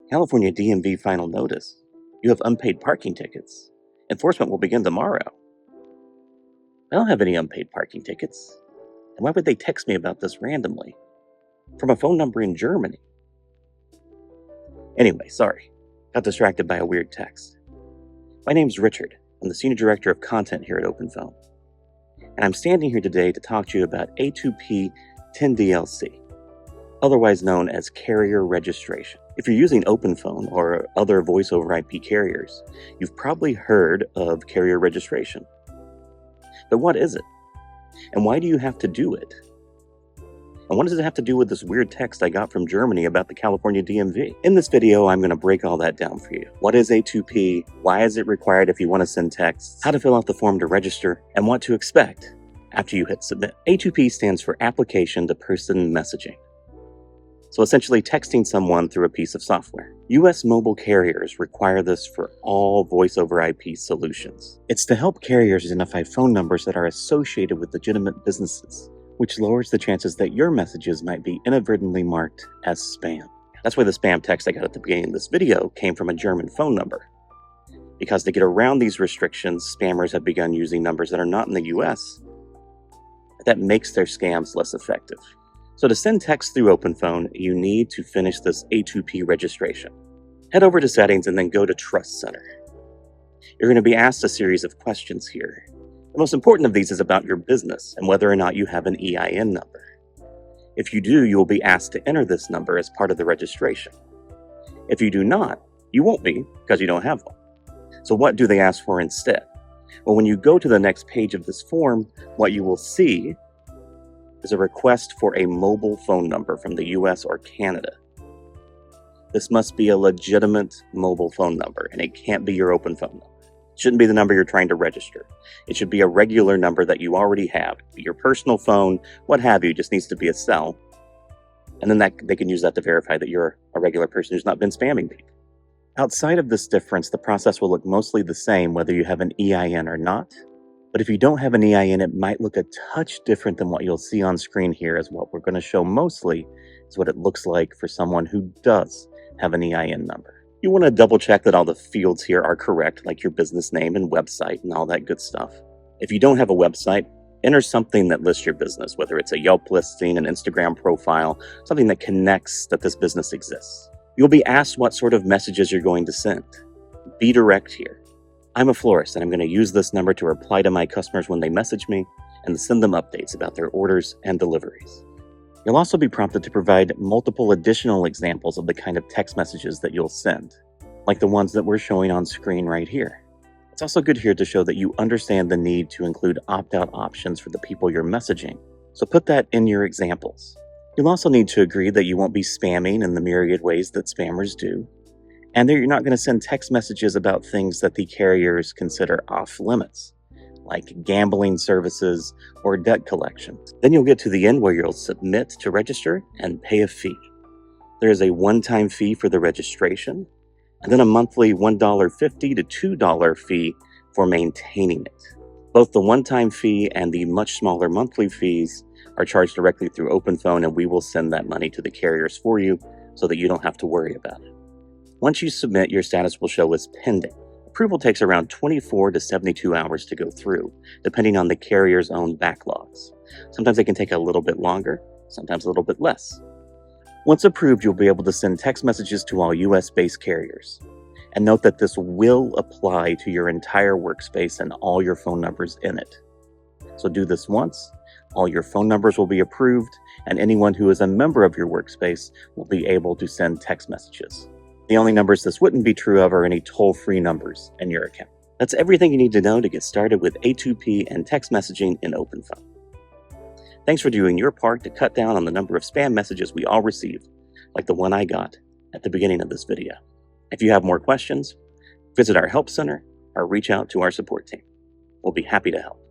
California DMV final notice. You have unpaid parking tickets. Enforcement will begin tomorrow. I don't have any unpaid parking tickets. And why would they text me about this randomly? From a phone number in Germany. Anyway, sorry. Got distracted by a weird text. My name's Richard. I'm the Senior Director of Content here at OpenPhone. And I'm standing here today to talk to you about A2P 10DLC, otherwise known as carrier registration. If you're using OpenPhone or other voice over IP carriers, you've probably heard of carrier registration. But what is it? And why do you have to do it? And what does it have to do with this weird text I got from Germany about the California DMV? In this video, I'm going to break all that down for you. What is A2P? Why is it required if you want to send texts? How to fill out the form to register? And what to expect after you hit submit. A2P stands for Application to Person Messaging. So essentially texting someone through a piece of software. US mobile carriers require this for all voice over IP solutions. It's to help carriers identify phone numbers that are associated with legitimate businesses, which lowers the chances that your messages might be inadvertently marked as spam. That's why the spam text I got at the beginning of this video came from a German phone number. Because to get around these restrictions, spammers have begun using numbers that are not in the US. That makes their scams less effective. So to send text through OpenPhone, you need to finish this A2P registration. Head over to Settings and then go to Trust Center. You're going to be asked a series of questions here. The most important of these is about your business and whether or not you have an EIN number. If you do, you will be asked to enter this number as part of the registration. If you do not, you won't be because you don't have one. So what do they ask for instead? Well, when you go to the next page of this form, what you will see is a request for a mobile phone number from the US or Canada. This must be a legitimate mobile phone number, and it can't be your open phone number. It shouldn't be the number you're trying to register. It should be a regular number that you already have. Your personal phone, what have you, just needs to be a cell. And then they can use that to verify that you're a regular person who's not been spamming people. Outside of this difference, the process will look mostly the same whether you have an EIN or not. But if you don't have an EIN, it might look a touch different than what you'll see on screen here, as what we're going to show mostly is what it looks like for someone who does have an EIN number. You want to double check that all the fields here are correct, like your business name and website and all that good stuff. If you don't have a website, enter something that lists your business, whether it's a Yelp listing, an Instagram profile, something that connects that this business exists. You'll be asked what sort of messages you're going to send. Be direct here. I'm a florist, and I'm going to use this number to reply to my customers when they message me and send them updates about their orders and deliveries. You'll also be prompted to provide multiple additional examples of the kind of text messages that you'll send, like the ones that we're showing on screen right here. It's also good here to show that you understand the need to include opt-out options for the people you're messaging, so put that in your examples. You'll also need to agree that you won't be spamming in the myriad ways that spammers do, and that you're not going to send text messages about things that the carriers consider off limits, like gambling services or debt collection. Then you'll get to the end where you'll submit to register and pay a fee. There is a one-time fee for the registration, and then a monthly $1.50 to $2 fee for maintaining it. Both the one-time fee and the much smaller monthly fees are charged directly through OpenPhone, and we will send that money to the carriers for you so that you don't have to worry about it. Once you submit, your status will show as pending. Approval takes around 24 to 72 hours to go through, depending on the carrier's own backlogs. Sometimes they can take a little bit longer, sometimes a little bit less. Once approved, you'll be able to send text messages to all US-based carriers. And note that this will apply to your entire workspace and all your phone numbers in it. So do this once, all your phone numbers will be approved, and anyone who is a member of your workspace will be able to send text messages. The only numbers this wouldn't be true of are any toll-free numbers in your account. That's everything you need to know to get started with A2P and text messaging in OpenPhone. Thanks for doing your part to cut down on the number of spam messages we all receive, like the one I got at the beginning of this video. If you have more questions, visit our help center or reach out to our support team. We'll be happy to help.